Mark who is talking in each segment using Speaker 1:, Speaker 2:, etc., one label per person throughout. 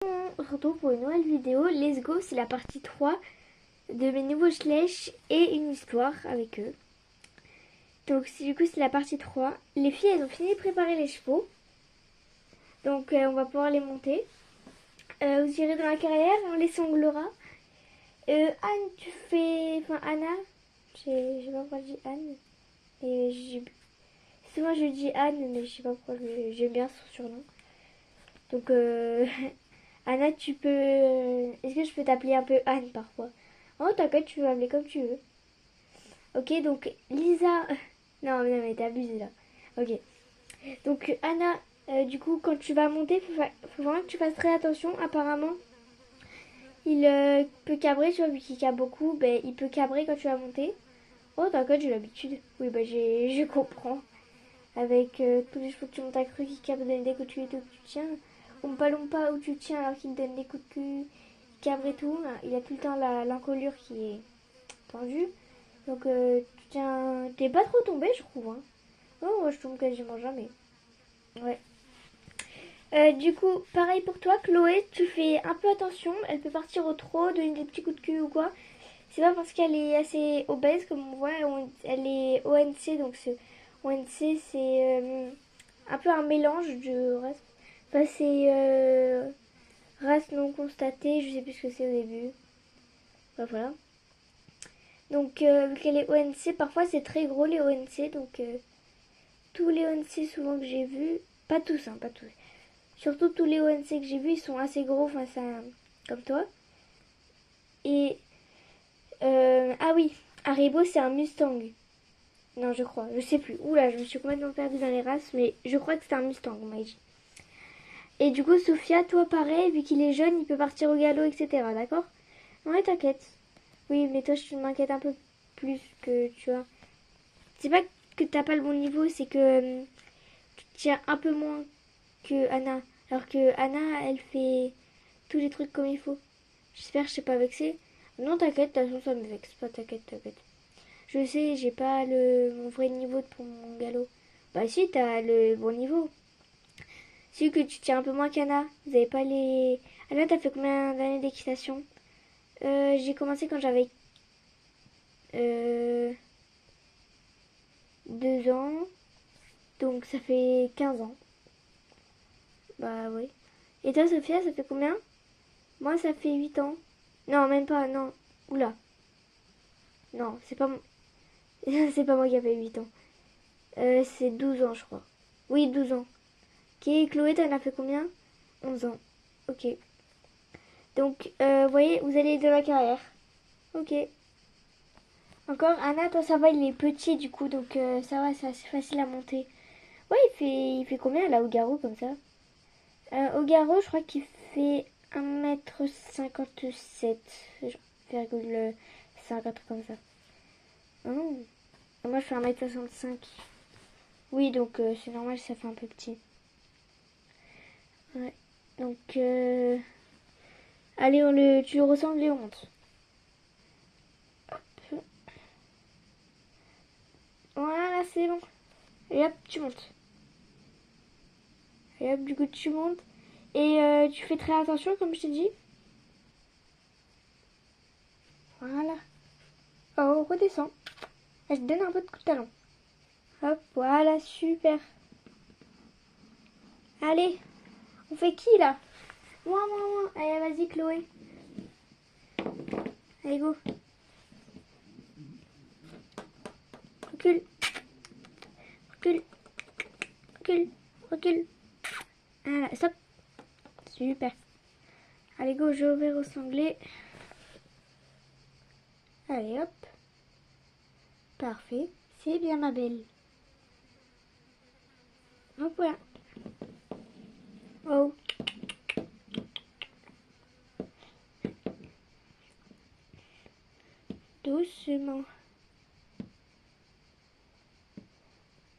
Speaker 1: On se retrouve pour une nouvelle vidéo. Let's go, c'est la partie 3 de mes nouveaux Schleich et une histoire avec eux. Donc du coup c'est la partie 3. Les filles elles ont fini de préparer les chevaux. Donc on va pouvoir les monter. Vous irez dans la carrière, on les sanglera. Anne tu fais... Enfin Anna, je sais pas pourquoi je dis Anne. Souvent je dis Anne mais je sais pas pourquoi j'aime bien son surnom. Donc Anna, tu peux... Est-ce que je peux t'appeler un peu Anne parfois? Oh, t'inquiète, tu peux m'appeler comme tu veux. Ok, donc Lisa... Non, mais t'abuses là. Ok. Donc Anna, du coup, quand tu vas monter, faut vraiment que tu fasses très attention. Apparemment, il peut cabrer, tu vois, vu qu'il cabre beaucoup, ben, il peut cabrer quand tu vas monter. Oh, t'inquiète, j'ai l'habitude. Oui, bah je comprends. Avec tous les chevaux que tu montes à cru qui cabrent dès que tu tiens. Umpa Lumpa où tu tiens alors qu'il te donne des coups de cul, cabre et tout. Il a tout le temps l'encolure qui est tendue. Donc tu tiens. T'es pas trop tombé, je trouve. Hein. Oh, moi je tombe quasiment jamais. Ouais. Du coup, pareil pour toi, Chloé, tu fais un peu attention. Elle peut partir au trot, donner des petits coups de cul ou quoi. C'est pas parce qu'elle est assez obèse, comme on voit, elle est ONC, donc ONC c'est un peu un mélange de race. Enfin, c'est race non constatée, je sais plus ce que c'est au début. Enfin, voilà. Donc, vu qu'elle est ONC, parfois c'est très gros les ONC, donc tous les ONC souvent que j'ai vus, pas tous, hein, pas tous. Surtout tous les ONC que j'ai vus, ils sont assez gros, enfin, ça, comme toi. Et, ah oui, Haribo c'est un Mustang. Non, je crois, je sais plus. Oula, je me suis complètement perdue dans les races, mais je crois que c'est un Mustang, on m'a dit. Et du coup, Sophia, toi pareil, vu qu'il est jeune, il peut partir au galop, etc. D'accord? Ouais, t'inquiète. Oui, mais toi, je m'inquiète un peu plus que tu vois. C'est pas que t'as pas le bon niveau, c'est que tu tiens un peu moins que Anna. Alors que Anna, elle fait tous les trucs comme il faut. J'espère que je t'ai pas vexé. Non, t'inquiète, de toute façon, ça me vexe pas, t'inquiète, t'inquiète. Je sais, j'ai pas mon vrai niveau pour mon galop. Bah si, t'as le bon niveau. Si que tu tiens un peu moins qu'Anna. Vous avez pas les... Anna, t'as fait combien d'années d'équitation? J'ai commencé quand j'avais 2 ans. Donc ça fait 15 ans. Bah oui. Et toi, Sophia, ça fait combien? Moi, ça fait 8 ans. Non, même pas, non. Oula. Non, c'est pas, c'est pas moi qui a fait 8 ans. C'est 12 ans, je crois. Oui, 12 ans. Ok, Chloé, t'en as fait combien? 11 ans. Ok. Donc, vous voyez, vous allez de la carrière. Ok. Encore, Anna, toi, ça va, il est petit, du coup, donc ça va, c'est assez facile à monter. Ouais, il fait combien, là, au garrot, comme ça? Au garrot, je crois qu'il fait 1,57 m, virgule 5, un truc comme ça. Oh. Moi, je fais 1,65 m. Oui, donc c'est normal, ça fait un peu petit. Ouais. Donc, allez, tu le ressembles et on monte. Hop. Voilà, c'est bon. Et hop, tu montes. Et hop, du coup, tu montes. Et tu fais très attention, comme je t'ai dit. Voilà. Oh, redescends. Je te donne un peu de coup de talon. Hop, voilà, super. Allez, on fait qui là? Moi. Allez, vas-y, Chloé. Allez, go. Recule. Recule. Recule. Recule. Voilà, stop. Super. Allez, go, je vais au sanglé. Allez, hop. Parfait. C'est bien, ma belle. Hop, voilà. Oh. Doucement.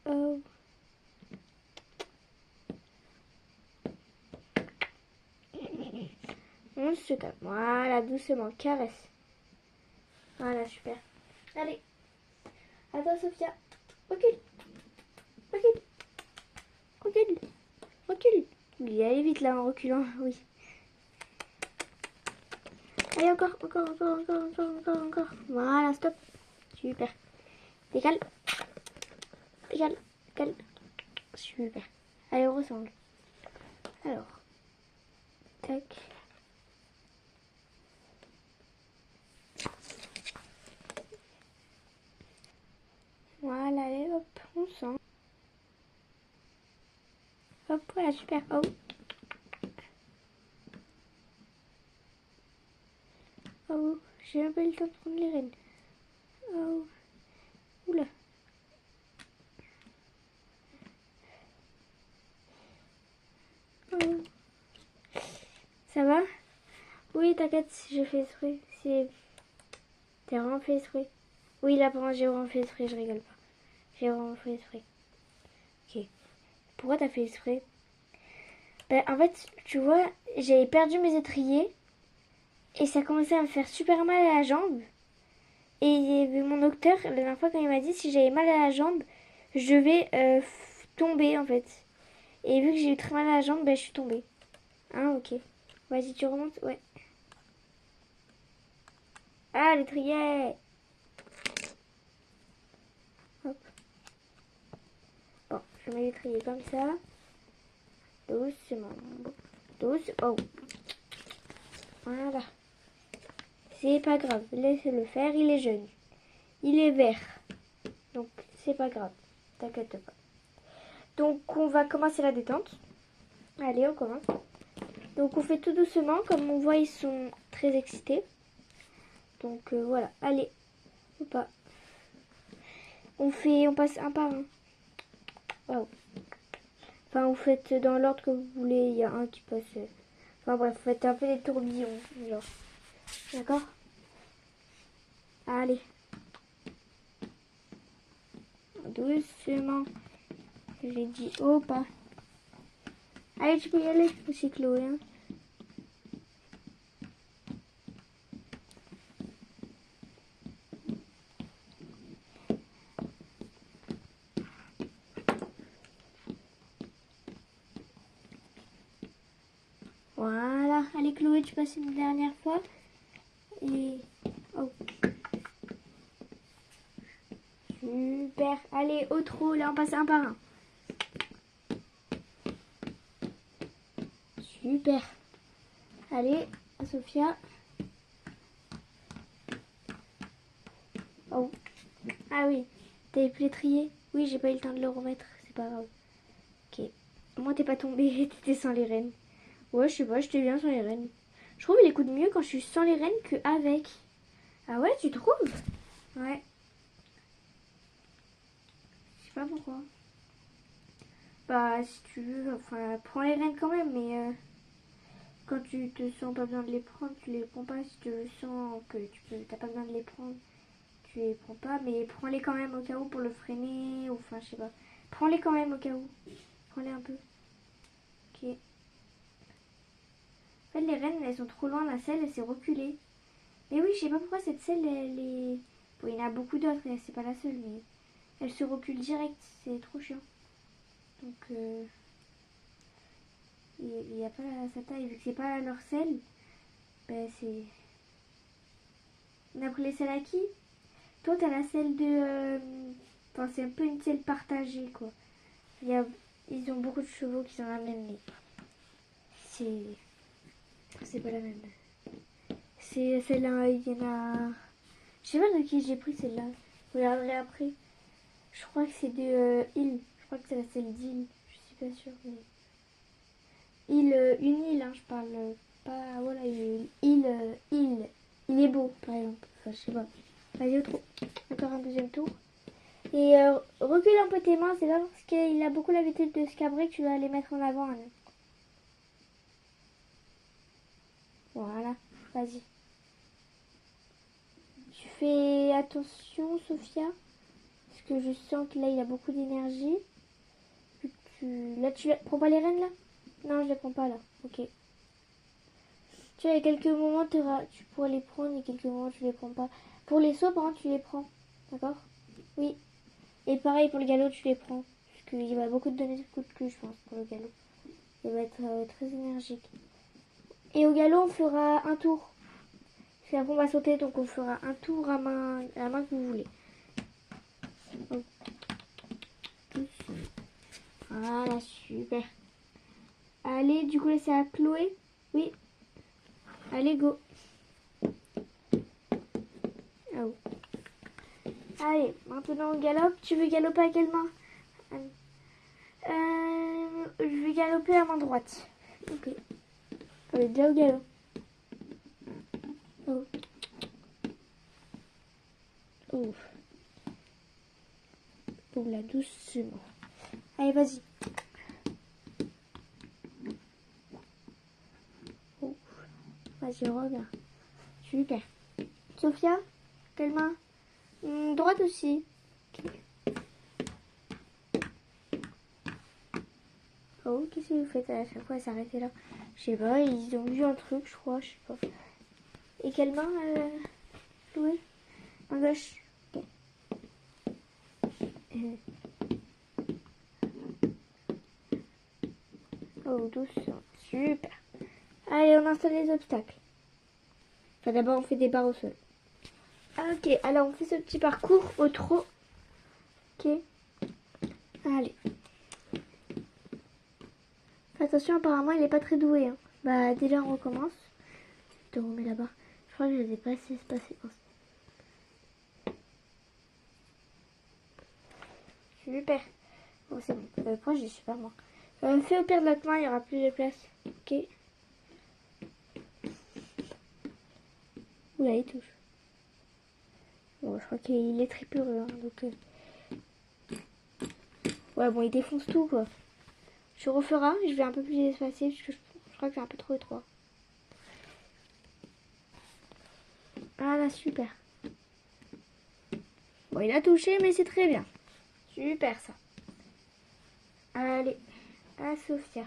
Speaker 1: Oh. On se calme. Voilà, doucement. Caresse. Voilà, super. Allez. Attends, Sophia. Recule. Recule. Recule. Recule. Oui, allez vite là en reculant. Oui. Allez, encore. Voilà, stop. Super. Décale. Décale. Super. Allez, on ressemble. Alors. Tac. Voilà, allez, hop, on sent. Hop, voilà, super. Oh. Oh, j'ai un peu le temps de prendre les rênes. Oh. Oula. Oh. Ça va? Oui, t'inquiète, j'ai fait exprès. T'as vraiment fait exprès? Oui, là, pendant j'ai vraiment fait exprès, je rigole pas. J'ai vraiment fait exprès. Ok. Pourquoi t'as fait exprès? Ben, en fait, tu vois, j'avais perdu mes étriers et ça commençait à me faire super mal à la jambe. Et mon docteur, la dernière fois, quand il m'a dit si j'avais mal à la jambe, je vais tomber en fait. Et vu que j'ai eu très mal à la jambe, ben, je suis tombée. Hein, ok. Vas-y, tu remontes? Ouais. Ah, l'étrier! Hop. Bon, je mets l'étrier comme ça. Doucement. Oh. Voilà. C'est pas grave. Laissez-le faire. Il est jeune. Il est vert. Donc, c'est pas grave. T'inquiète pas. Donc, on va commencer la détente. Allez, on commence. Donc, on fait tout doucement. Comme on voit, ils sont très excités. Donc, voilà. Allez. Ou pas. On passe un par un. Wow. Enfin, vous faites dans l'ordre que vous voulez. Il y a un qui passe. Enfin, bref, vous faites un peu des tourbillons. Genre. D'accord? Allez. Doucement. J'ai dit oh pas. Allez, tu peux y aller aussi, Chloé. Hein. Voilà. Allez, Chloé, tu passes une dernière fois. Et... oh. Super. Allez, au trot. Là, on passe un par un. Super. Allez, à Sophia. Oh. Ah oui. T'avais pu les trier? Oui, j'ai pas eu le temps de le remettre. C'est pas grave. Ok. Moi, t'es pas tombé. T'étais sans les rênes. Ouais, je sais pas. J'étais bien sans les rênes. Je trouve qu'il écoute mieux quand je suis sans les rênes qu'avec. Ah ouais, tu trouves? Ouais. Je sais pas pourquoi. Bah, si tu veux, enfin, prends les rênes quand même, mais quand tu te sens pas besoin de les prendre, tu les prends pas. Si tu sens que t'as pas besoin de les prendre, tu les prends pas, mais prends-les quand même au cas où pour le freiner, ou enfin, je sais pas. Prends-les quand même au cas où. Prends-les un peu. Ok. En fait, les rênes, elles sont trop loin, la selle, elle s'est reculée. Mais oui, je sais pas pourquoi cette selle, elle est... Bon, il y en a beaucoup d'autres, et c'est pas la seule, mais elle se recule direct, c'est trop chiant. Donc, il n'y a pas sa taille, vu que c'est pas leur selle, ben c'est... On a pris les selles à qui? Toi, t'as la selle de... Enfin, c'est un peu une selle partagée, quoi. Ils ont beaucoup de chevaux qui sont la même, mais... C'est pas la même. C'est celle-là, il y en a... Je sais pas de qui j'ai pris celle-là. Je regarderai après. Je crois que c'est de Hill. Je crois que c'est la selle d'Hill. Je suis pas sûre, mais... Une île, hein, je parle pas... Voilà, il est beau, par exemple. Enfin, je sais pas. Vas-y, au trou. Encore un deuxième tour. Et recule un peu tes mains, c'est pas parce qu'il a beaucoup l'habitude de se cabrer que tu vas les mettre en avant. Hein. Voilà, vas-y. Tu fais attention, Sophia, parce que je sens que là, il a beaucoup d'énergie. Là, tu prends pas les rênes, là? Non, je les prends pas, là. Ok. Tu vois, il y a quelques moments, tu pourras les prendre, et quelques moments, tu les prends pas. Pour les sauts, par contre, tu les prends. D'accord? Oui. Et pareil, pour le galop, tu les prends. Parce qu'il va beaucoup te donner de coups de queue, je pense, pour le galop. Il va être très énergique. Et au galop, on fera un tour. C'est après on va sauter, donc on fera un tour à la main que vous voulez. Donc, voilà, super. Allez, du coup là c'est à Chloé. Oui. Allez, go. Oh. Allez, maintenant on galope. Tu veux galoper à quelle main? Je vais galoper à main droite. Ok. On est déjà au galop. Oh. Oh. Oh là, doucement. Allez, vas-y. Oh. Vas-y, reviens. Super. Sophia, quelle main? Droite aussi. Okay. Oh, qu'est-ce que vous faites à chaque fois s'arrêter là? Je sais pas, ils ont vu un truc, je crois, je sais pas. Et quelle main, Chloé? Main gauche. Ok. Oh, doucement. Super. Allez, on installe les obstacles. Enfin, d'abord, on fait des barres au sol. Ok, alors on fait ce petit parcours au trot. Ok. Allez. Fais attention, apparemment, il est pas très doué. Hein. Bah, déjà, on recommence. Je te remets là-bas. Je crois que je les ai pas assez espacés. Super. Bon, c'est bon. Pourquoi je suis pas moi. Fais au pire de l'autre main, il y aura plus de place. Ok. Oula, il touche. Bon, je crois qu'il est très peureux. Hein, donc, ouais, bon, il défonce tout, quoi. Je referai. Je vais un peu plus espacer parce que je crois que c'est un peu trop étroit. Ah là, super. Bon, il a touché, mais c'est très bien. Super, ça. Allez, à Sophia.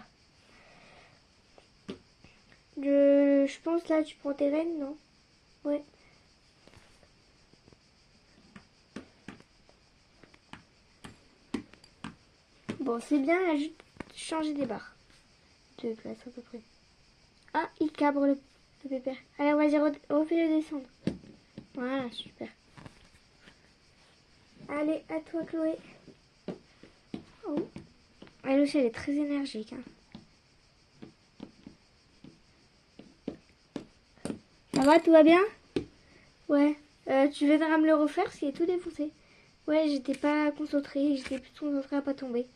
Speaker 1: Je pense là, tu prends tes rênes, non? Ouais. Bon, c'est bien, elle a juste changé des barres de place à peu près. Ah, il cabre le pépère. Allez, vas-y, refais-le descendre. Voilà, super. Allez, à toi, Chloé. Oh. Elle aussi, elle est très énergique. Hein. Ça va, tout va bien? Ouais. Tu viendras me le refaire parce qu'il est tout défoncé. Ouais, j'étais pas concentrée. J'étais plus concentrée à pas tomber.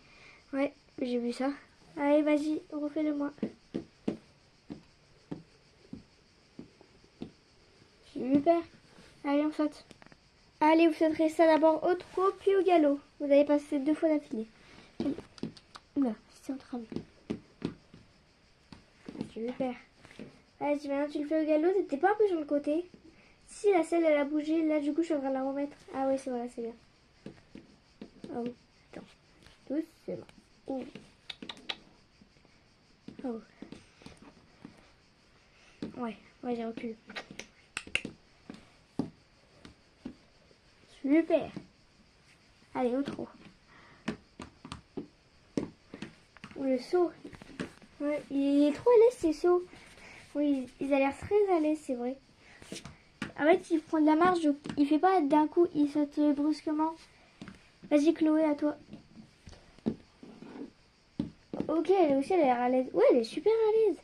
Speaker 1: Ouais, j'ai vu ça. Allez, vas-y, refais-le moi. Super. Allez, on saute. Allez, vous sauterez ça d'abord au trot, puis au galop. Vous allez passer 2 fois d'affilée. Oula, c'est en train. Super. Vas-y, maintenant tu le fais au galop. T'étais pas un peu sur le côté? Si la selle, elle a bougé. Là, du coup, je suis en train de la remettre. Ah oui, c'est voilà, c'est bien. Oh, attends. Doucement. Oh. Oh. Ouais, j'ai recule. Super. Allez, au trot. Le saut. Ouais, il est trop à l'aise, ces sauts. Oui, ils ont l'air très à l'aise, c'est vrai. En fait, il prend de la marge, donc il fait pas d'un coup, il saute brusquement. Vas-y, Chloé, à toi. Ok, elle aussi, elle a l'air à l'aise. Ouais, elle est super à l'aise.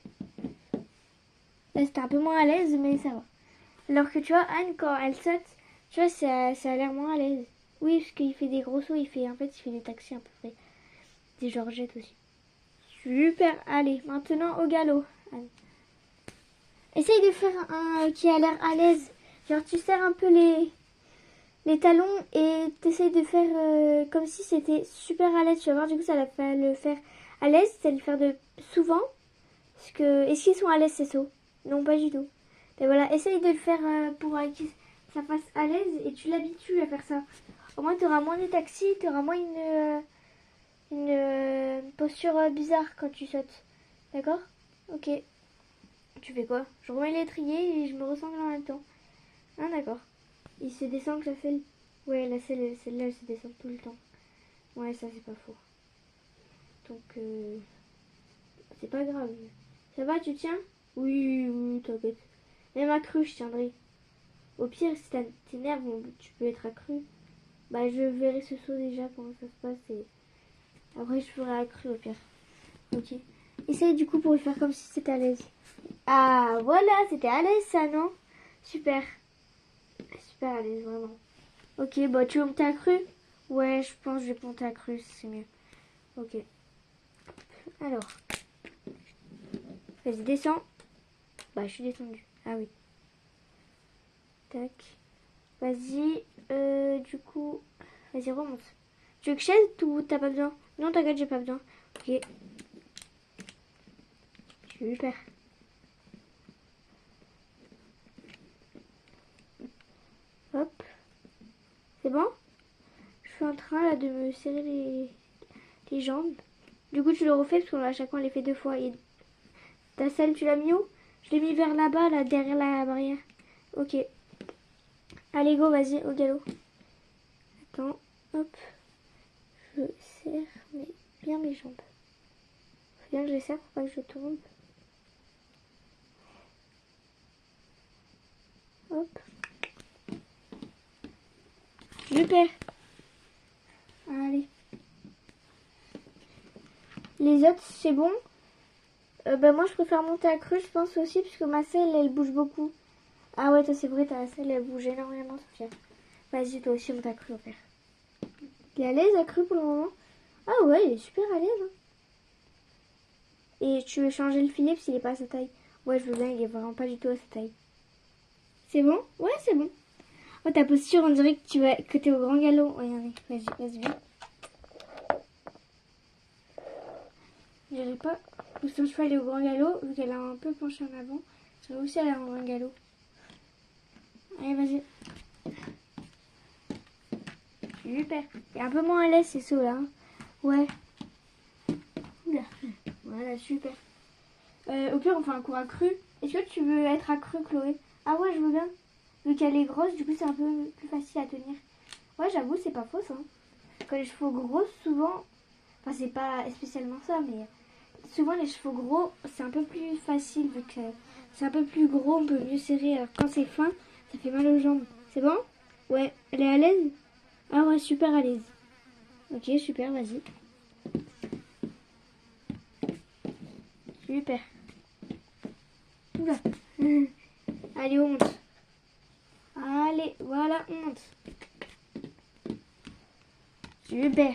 Speaker 1: Là, c'était un peu moins à l'aise, mais ça va. Alors que tu vois, Anne, quand elle saute, tu vois, ça a l'air moins à l'aise. Oui, parce qu'il fait des gros sauts, en fait, il fait des taxis à peu près. Des georgettes aussi. Super, allez, maintenant au galop, Anne. Essaye de faire un qui a l'air à l'aise. Genre, tu serres un peu les talons et t'essayes de faire comme si c'était super à l'aise. Tu vas voir, du coup, ça va le faire à l'aise. Ça va le faire de souvent. Parce que, est-ce qu'ils sont à l'aise ces sauts? Non, pas du tout. Mais voilà, essaye de le faire pour que ça fasse à l'aise et tu l'habitues à faire ça. Au moins, tu auras moins de taxis, tu auras moins une posture bizarre quand tu sautes. D'accord? Ok. Tu fais quoi? Je remets l'étrier et je me ressemble en même temps. Ah, d'accord. Il se descend que ça fait... Ouais, là, celle-là, elle se descend tout le temps. Ouais, ça, c'est pas faux. Donc, c'est pas grave. Ça va, tu tiens? Oui, t'inquiète. Même à cru, je tiendrai. Au pire, si ça t'énerve, tu peux être accru. Bah, je verrai ce saut déjà, comment ça se passe. Et après, je ferai accru au pire. Ok. Essaye du coup pour le faire comme si c'était à l'aise. Ah, voilà, c'était à l'aise ça, non? Super. Super à l'aise, vraiment. Ok, bah tu veux monter accru? Ouais, je pense que je vais monter accru, c'est mieux. Ok. Alors. Vas-y, descends. Bah, je suis descendue. Ah oui. Tac. Vas-y. Du coup... Vas-y, remonte. Tu veux que chaise ou t'as pas besoin? Non, t'inquiète, j'ai pas besoin. Ok. Super. Hop. C'est bon? Je suis en train là de me serrer les jambes. Du coup, tu le refais parce qu'à chaque fois, on les fait 2 fois. Et ta selle, tu l'as mis où? Je l'ai mis vers là-bas, là, derrière la barrière. Ok. Allez, go, vas-y, au galop. Attends, hop. Je serre bien mes jambes. Faut bien que je les serre pour pas que je tombe. Hop. Super. Allez. Les autres, c'est bon? Bah moi, je préfère monter à cru, je pense aussi, parce que ma selle, elle bouge beaucoup. Ah ouais, toi, c'est vrai, ta selle, elle bouge énormément, Sophia. Vas-y, toi aussi, monte à cru, au père. Il est à l'aise à cru pour le moment? Ah ouais, il est super à l'aise. Hein. Et tu veux changer le filet parce qu'il est pas à sa taille? Ouais, je veux bien, il est vraiment pas du tout à sa taille. C'est bon? Ouais, c'est bon. Oh, ta posture, on dirait que t'es au grand galop. Regardez, vas-y, viens. Je dirais pas où son cheval est au grand galop, vu qu'elle a un peu penché en avant. Ça va aussi aller en grand galop. Allez, vas-y. Super. Et un peu moins à l'aise ces sauts là. Hein. Ouais. Oula. Voilà, super. Au pire, on fait un cours accru. Est-ce que tu veux être accru, Chloé? Ah ouais, je veux bien. Vu qu'elle est grosse, du coup, c'est un peu plus facile à tenir. Ouais, j'avoue, c'est pas faux ça. Quand les chevaux gros, souvent... Enfin, c'est pas spécialement ça, mais... Souvent, les chevaux gros, c'est un peu plus facile, vu que c'est un peu plus gros, on peut mieux serrer. Alors, quand c'est fin, ça fait mal aux jambes. C'est bon? Ouais. Elle est à l'aise? Ah ouais, super à l'aise. Ok, super, vas-y. Super. Oula. Allez, on monte. Allez, voilà, on monte. Super.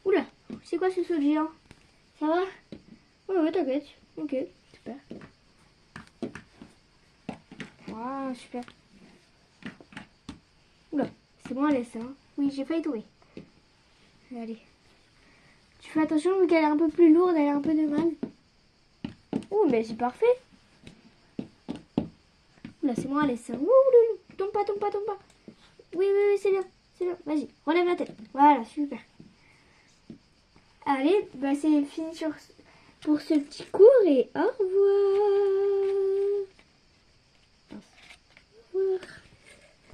Speaker 1: Oula, c'est quoi ce saut de géant? Ça va? Ouais, t'inquiète. Ok, super. Waouh, super. Oula, c'est bon, allez, ça. Hein. Oui, j'ai failli tomber. Allez. Tu fais attention, vu qu'elle est un peu plus lourde, elle a un peu de mal. Oh, mais c'est parfait. Oula, c'est bon, allez, ça. Ouh, tombe pas, tombe pas, tombe pas. Oui, c'est bien. C'est bien. Vas-y, relève la tête. Voilà, super. Allez, bah c'est fini pour ce petit cours et au revoir. Au revoir.